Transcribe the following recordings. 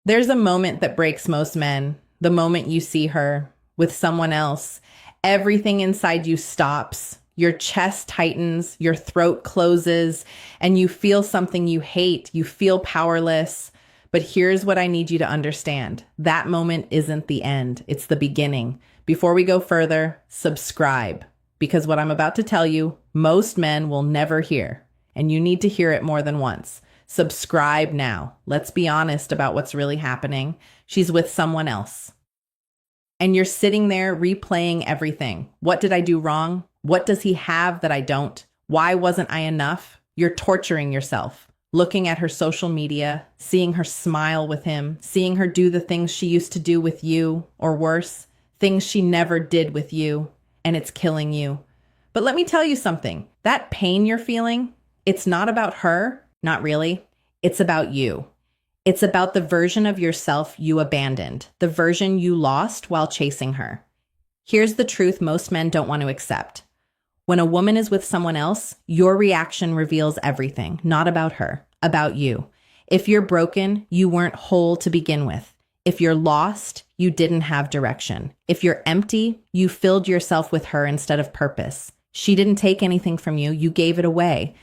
There's a moment that breaks most men. The moment you see her with someone else, everything inside you stops. Your chest tightens, your throat closes, and you feel something you hate. You feel powerless. But here's what I need you to understand. That moment isn't the end. It's the beginning. Before we go further, subscribe. Because what I'm about to tell you, most men will never hear. And you need to hear it more than once. Subscribe now. Let's be honest about what's really happening. She's with someone else. And you're sitting there replaying everything. What did I do wrong? What does he have that I don't? Why wasn't I enough? You're torturing yourself. Looking at her social media, seeing her smile with him, seeing her do the things she used to do with you, or worse, things she never did with you, and it's killing you. But let me tell you something. That pain you're feeling, it's not about her, not really. It's about you. It's about the version of yourself you abandoned, the version you lost while chasing her. Here's the truth most men don't want to accept. When a woman is with someone else, your reaction reveals everything, not about her, about you. If you're broken, you weren't whole to begin with. If you're lost, you didn't have direction. If you're empty, you filled yourself with her instead of purpose. She didn't take anything from you, you gave it away.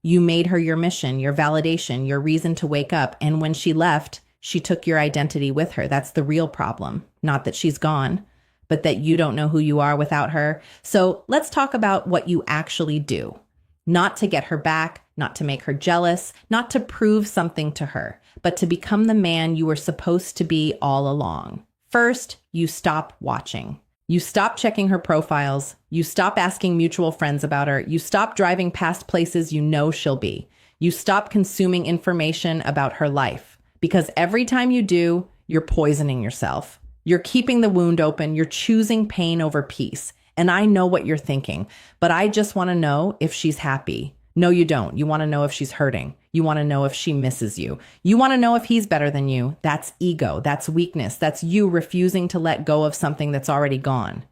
You made her your mission, your validation, your reason to wake up. And when she left, she took your identity with her. That's the real problem. Not that she's gone, but that you don't know who you are without her. So let's talk about what you actually do. Not to get her back, not to make her jealous, not to prove something to her, but to become the man you were supposed to be all along. First, you stop watching. You stop checking her profiles. You stop asking mutual friends about her. You stop driving past places you know she'll be. You stop consuming information about her life. Because every time you do, you're poisoning yourself. You're keeping the wound open. You're choosing pain over peace. And I know what you're thinking, but I just want to know if she's happy. No, you don't. You want to know if she's hurting. You want to know if she misses you. You want to know if he's better than you. That's ego. That's weakness. That's you refusing to let go of something that's already gone.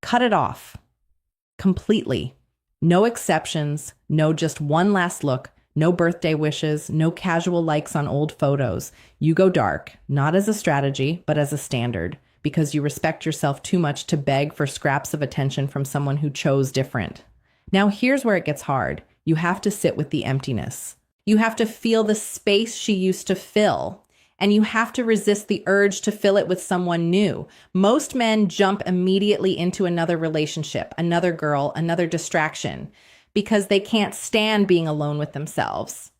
Cut it off. Completely. No exceptions. No just one last look. No birthday wishes. No casual likes on old photos. You go dark, not as a strategy, but as a standard, because you respect yourself too much to beg for scraps of attention from someone who chose different. Now here's where it gets hard. You have to sit with the emptiness. You have to feel the space she used to fill. And you have to resist the urge to fill it with someone new. Most men jump immediately into another relationship, another girl, another distraction, because they can't stand being alone with themselves.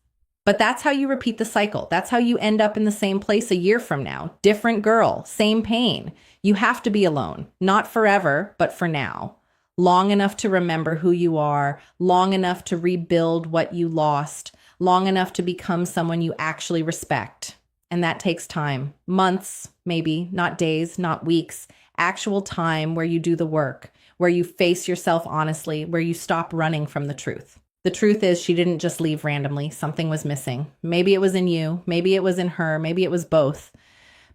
But that's how you repeat the cycle. That's how you end up in the same place a year from now. Different girl, same pain. You have to be alone, not forever, but for now. Long enough to remember who you are, long enough to rebuild what you lost, long enough to become someone you actually respect. And that takes time. Months, maybe, not days, not weeks. Actual time where you do the work, where you face yourself honestly, where you stop running from the truth. The truth is she didn't just leave randomly. Something was missing. Maybe it was in you. Maybe it was in her. Maybe it was both.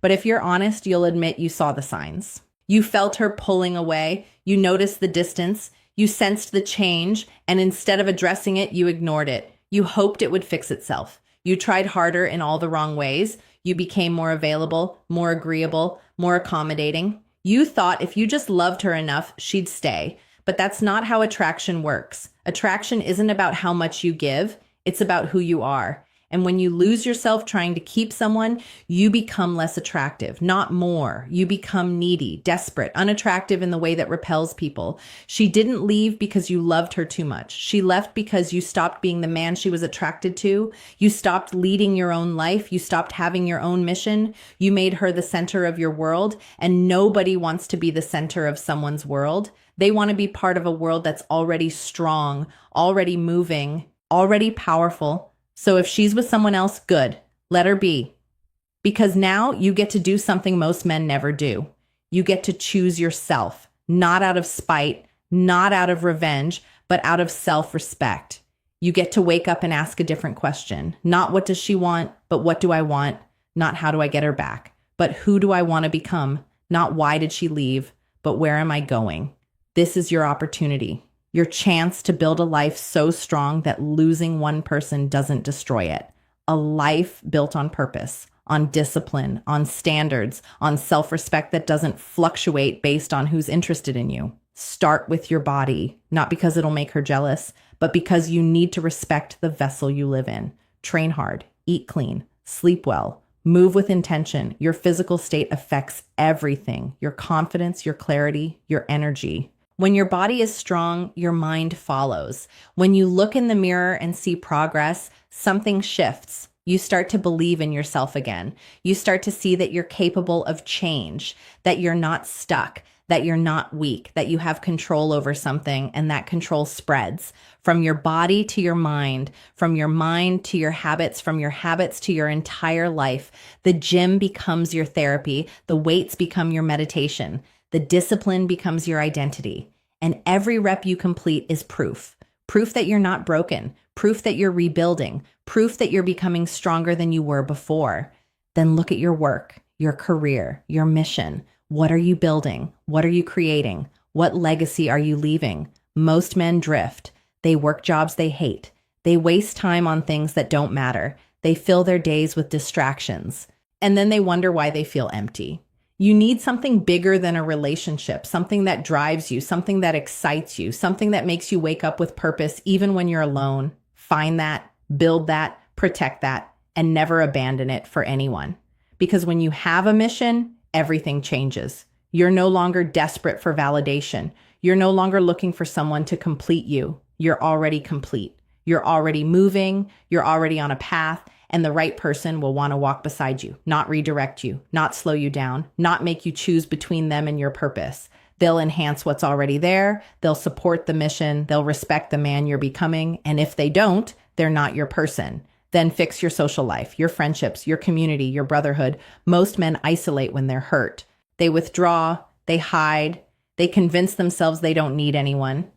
But if you're honest, you'll admit you saw the signs. You felt her pulling away. You noticed the distance. You sensed the change. And instead of addressing it, you ignored it. You hoped it would fix itself. You tried harder in all the wrong ways. You became more available, more agreeable, more accommodating. You thought if you just loved her enough, she'd stay. But that's not how attraction works. Attraction isn't about how much you give. It's about who you are. And when you lose yourself trying to keep someone, you become less attractive, not more. You become needy, desperate, unattractive in the way that repels people. She didn't leave because you loved her too much. She left because you stopped being the man she was attracted to. You stopped leading your own life. You stopped having your own mission. You made her the center of your world. And nobody wants to be the center of someone's world. They want to be part of a world that's already strong, already moving, already powerful. So if she's with someone else, good. Let her be. Because now you get to do something most men never do. You get to choose yourself, not out of spite, not out of revenge, but out of self-respect. You get to wake up and ask a different question. Not what does she want, but what do I want? Not how do I get her back? But who do I want to become? Not why did she leave, but where am I going? This is your opportunity. Your chance to build a life so strong that losing one person doesn't destroy it. A life built on purpose, on discipline, on standards, on self-respect that doesn't fluctuate based on who's interested in you. Start with your body, not because it'll make her jealous, but because you need to respect the vessel you live in. Train hard, eat clean, sleep well, move with intention. Your physical state affects everything: your confidence, your clarity, your energy. When your body is strong, your mind follows. When you look in the mirror and see progress, something shifts. You start to believe in yourself again. You start to see that you're capable of change, that you're not stuck, that you're not weak, that you have control over something, and that control spreads from your body to your mind, from your mind to your habits, from your habits to your entire life. The gym becomes your therapy. The weights become your meditation. The discipline becomes your identity. And every rep you complete is proof. Proof that you're not broken. Proof that you're rebuilding. Proof that you're becoming stronger than you were before. Then look at your work, your career, your mission. What are you building? What are you creating? What legacy are you leaving? Most men drift. They work jobs they hate. They waste time on things that don't matter. They fill their days with distractions. And then they wonder why they feel empty. You need something bigger than a relationship, something that drives you, something that excites you, something that makes you wake up with purpose even when you're alone. Find that, build that, protect that, and never abandon it for anyone. Because when you have a mission, everything changes. You're no longer desperate for validation. You're no longer looking for someone to complete you. You're already complete. You're already moving. You're already on a path. And the right person will want to walk beside you, not redirect you, not slow you down, not make you choose between them and your purpose. They'll enhance what's already there. They'll support the mission. They'll respect the man you're becoming. And if they don't, they're not your person. Then fix your social life, your friendships, your community, your brotherhood. Most men isolate when they're hurt. They withdraw, they hide, they convince themselves they don't need anyone.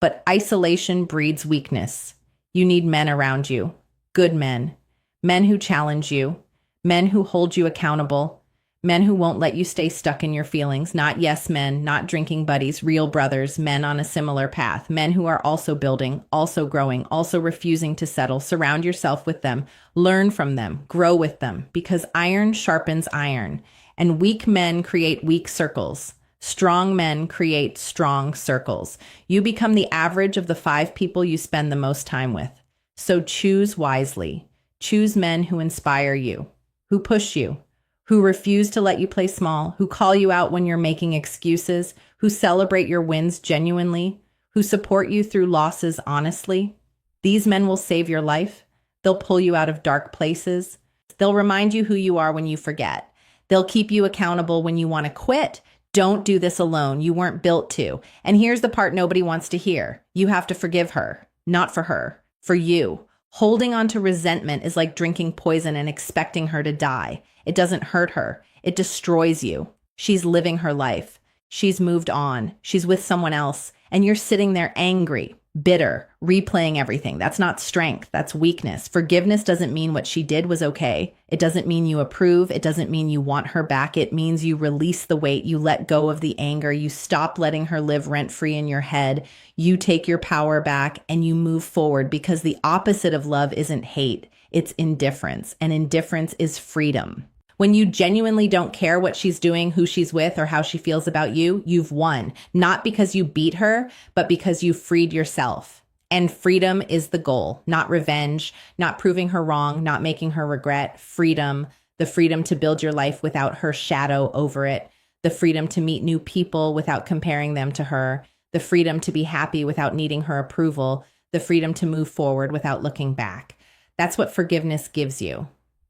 But isolation breeds weakness. You need men around you, good men. Men who challenge you, men who hold you accountable, men who won't let you stay stuck in your feelings, not yes men, not drinking buddies, real brothers, men on a similar path, men who are also building, also growing, also refusing to settle. Surround yourself with them, learn from them, grow with them, because iron sharpens iron, and weak men create weak circles. Strong men create strong circles. You become the average of the 5 people you spend the most time with. So choose wisely. Choose men who inspire you, who push you, who refuse to let you play small, who call you out when you're making excuses, who celebrate your wins genuinely, who support you through losses honestly. These men will save your life. They'll pull you out of dark places. They'll remind you who you are when you forget. They'll keep you accountable when you want to quit. Don't do this alone. You weren't built to. And here's the part nobody wants to hear. You have to forgive her, not for her, for you. Holding on to resentment is like drinking poison and expecting her to die. It doesn't hurt her. It destroys you. She's living her life. She's moved on. She's with someone else. And you're sitting there angry, bitter, replaying everything. That's not strength. That's weakness. Forgiveness doesn't mean what she did was okay. It doesn't mean you approve. It doesn't mean you want her back. It means you release the weight. You let go of the anger. You stop letting her live rent-free in your head. You take your power back and you move forward, because the opposite of love isn't hate. It's indifference. And indifference is freedom. When you genuinely don't care what she's doing, who she's with, or how she feels about you, you've won. Not because you beat her, but because you freed yourself. And freedom is the goal, not revenge, not proving her wrong, not making her regret. Freedom, the freedom to build your life without her shadow over it, the freedom to meet new people without comparing them to her, the freedom to be happy without needing her approval, the freedom to move forward without looking back. That's what forgiveness gives you.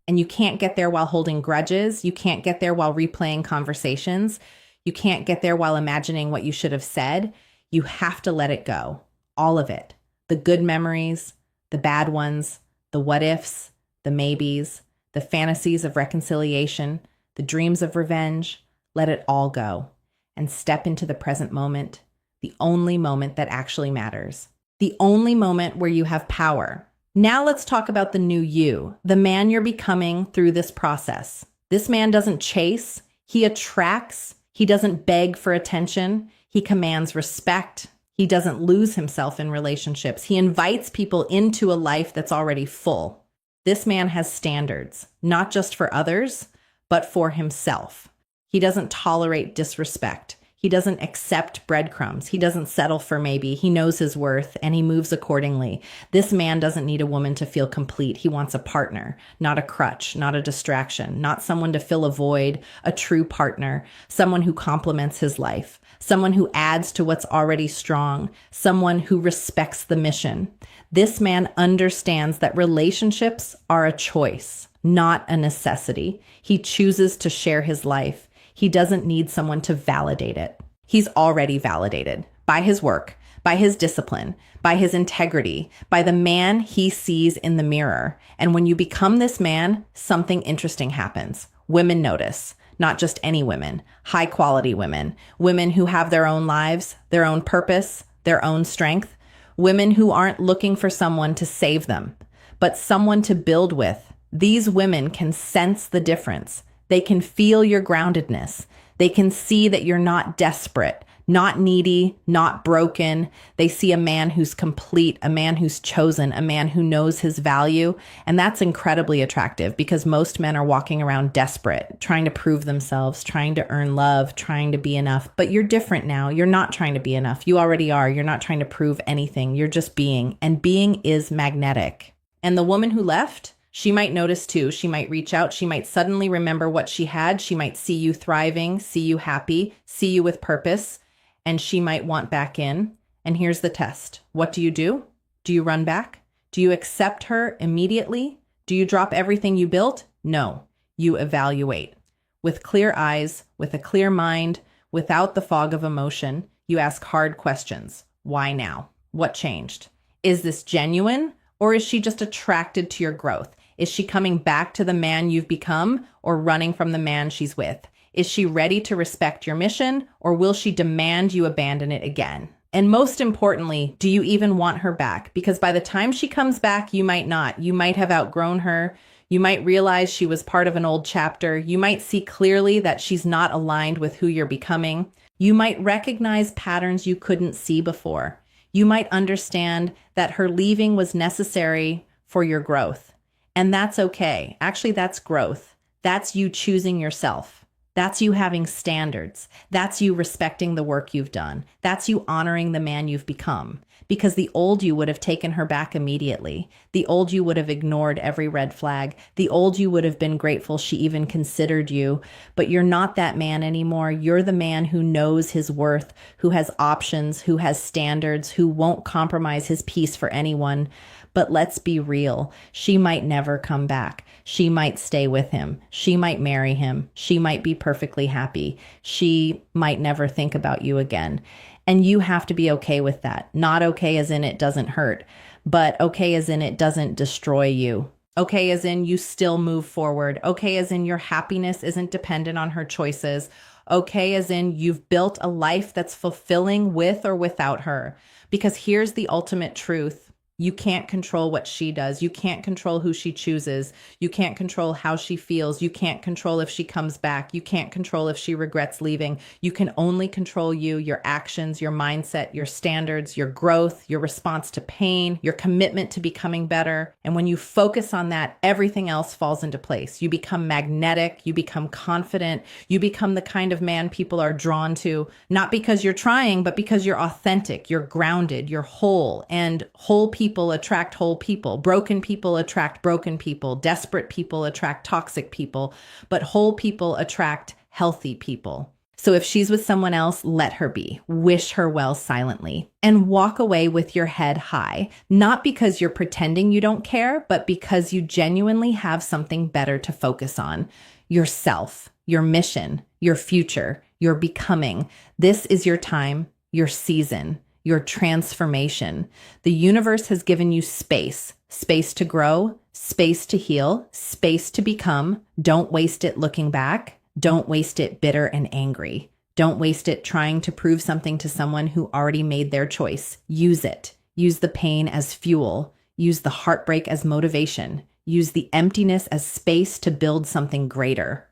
And you can't get there while holding grudges. You can't get there while replaying conversations. You can't get there while imagining what you should have said. You have to let it go. All of it. The good memories, the bad ones, the what ifs, the maybes, the fantasies of reconciliation, the dreams of revenge. Let it all go and step into the present moment, the only moment that actually matters. The only moment where you have power. Now let's talk about the new you, the man you're becoming through this process. This man doesn't chase, he attracts, he doesn't beg for attention, he commands respect, he doesn't lose himself in relationships, he invites people into a life that's already full. This man has standards, not just for others, but for himself. He doesn't tolerate disrespect. He doesn't accept breadcrumbs. He doesn't settle for maybe. He knows his worth and he moves accordingly. This man doesn't need a woman to feel complete. He wants a partner, not a crutch, not a distraction, not someone to fill a void, a true partner, someone who complements his life, someone who adds to what's already strong, someone who respects the mission. This man understands that relationships are a choice, not a necessity. He chooses to share his life. He doesn't need someone to validate it. He's already validated by his work, by his discipline, by his integrity, by the man he sees in the mirror. And when you become this man, something interesting happens. Women notice, not just any women, high quality women, women who have their own lives, their own purpose, their own strength, women who aren't looking for someone to save them, but someone to build with. These women can sense the difference. They can feel your groundedness. They can see that you're not desperate, not needy, not broken. They see a man who's complete, a man who's chosen, a man who knows his value. And that's incredibly attractive because most men are walking around desperate, trying to prove themselves, trying to earn love, trying to be enough. But you're different now. You're not trying to be enough. You already are. You're not trying to prove anything. You're just being. And being is magnetic. And the woman who left, she might notice too. She might reach out. She might suddenly remember what she had. She might see you thriving, see you happy, see you with purpose, and she might want back in. And here's the test. What do? Do you run back? Do you accept her immediately? Do you drop everything you built? No. You evaluate. With clear eyes, with a clear mind, without the fog of emotion, you ask hard questions. Why now? What changed? Is this genuine, or is she just attracted to your growth? Is she coming back to the man you've become or running from the man she's with? Is she ready to respect your mission, or will she demand you abandon it again? And most importantly, do you even want her back? Because by the time she comes back, you might not. You might have outgrown her. You might realize she was part of an old chapter. You might see clearly that she's not aligned with who you're becoming. You might recognize patterns you couldn't see before. You might understand that her leaving was necessary for your growth. And that's okay. Actually, that's growth. That's you choosing yourself. That's you having standards. That's you respecting the work you've done. That's you honoring the man you've become. Because the old you would have taken her back immediately. The old you would have ignored every red flag. The old you would have been grateful she even considered you. But you're not that man anymore. You're the man who knows his worth, who has options, who has standards, who won't compromise his peace for anyone. But let's be real. She might never come back. She might stay with him. She might marry him. She might be perfectly happy. She might never think about you again. And you have to be okay with that. Not okay as in it doesn't hurt, but okay as in it doesn't destroy you. Okay as in you still move forward. Okay as in your happiness isn't dependent on her choices. Okay as in you've built a life that's fulfilling with or without her. Because here's the ultimate truth. You can't control what she does. You can't control who she chooses. You can't control how she feels. You can't control if she comes back. You can't control if she regrets leaving. You can only control you, your actions, your mindset, your standards, your growth, your response to pain, your commitment to becoming better. And when you focus on that, everything else falls into place. You become magnetic. You become confident. You become the kind of man people are drawn to, not because you're trying, but because you're authentic, you're grounded, you're whole, and whole people attract whole people. Broken people attract broken people. Desperate people attract toxic people. But whole people attract healthy people. So if she's with someone else, let her be. Wish her well silently. And walk away with your head high. Not because you're pretending you don't care, but because you genuinely have something better to focus on. Yourself, your mission, your future, your becoming. This is your time, your season, your transformation. The universe has given you space to grow, space to heal, space to become. Don't waste it looking back. Don't waste it bitter and angry. Don't waste it trying to prove something to someone who already made their choice. Use it. Use the pain as fuel. Use the heartbreak as motivation. Use the emptiness as space to build something greater.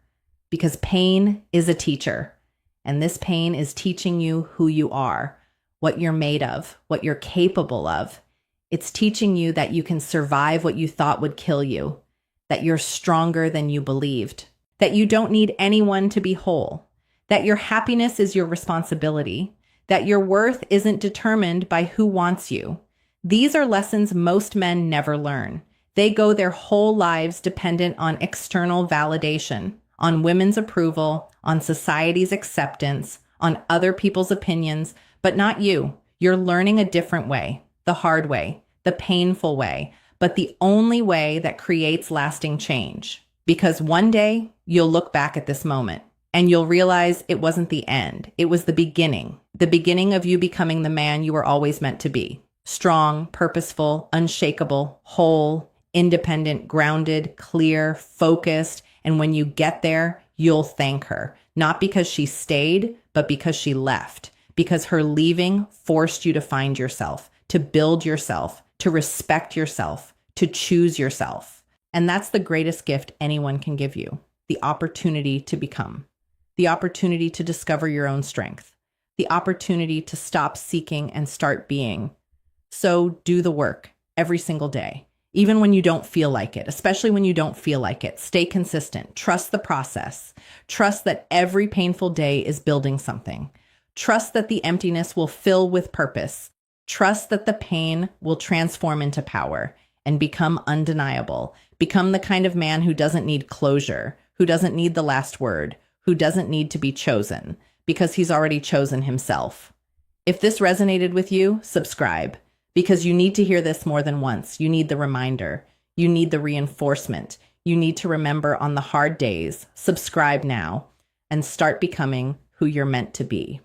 Because pain is a teacher, and this pain is teaching you who you are, what you're made of, what you're capable of. It's teaching you that you can survive what you thought would kill you, that you're stronger than you believed, that you don't need anyone to be whole, that your happiness is your responsibility, that your worth isn't determined by who wants you. These are lessons most men never learn. They go their whole lives dependent on external validation, on women's approval, on society's acceptance, on other people's opinions, but not you. You're learning a different way, the hard way, the painful way, but the only way that creates lasting change. Because one day you'll look back at this moment and you'll realize it wasn't the end. It was the beginning of you becoming the man you were always meant to be. Strong, purposeful, unshakable, whole, independent, grounded, clear, focused. And when you get there, you'll thank her, not because she stayed, but because she left, because her leaving forced you to find yourself, to build yourself, to respect yourself, to choose yourself. And that's the greatest gift anyone can give you, the opportunity to become, the opportunity to discover your own strength, the opportunity to stop seeking and start being. So do the work every single day, even when you don't feel like it, especially when you don't feel like it. Stay consistent. Trust the process. Trust that every painful day is building something. Trust that the emptiness will fill with purpose. Trust that the pain will transform into power and become undeniable. Become the kind of man who doesn't need closure, who doesn't need the last word, who doesn't need to be chosen, because he's already chosen himself. If this resonated with you, subscribe, because you need to hear this more than once. You need the reminder. You need the reinforcement. You need to remember on the hard days. Subscribe now and start becoming who you're meant to be.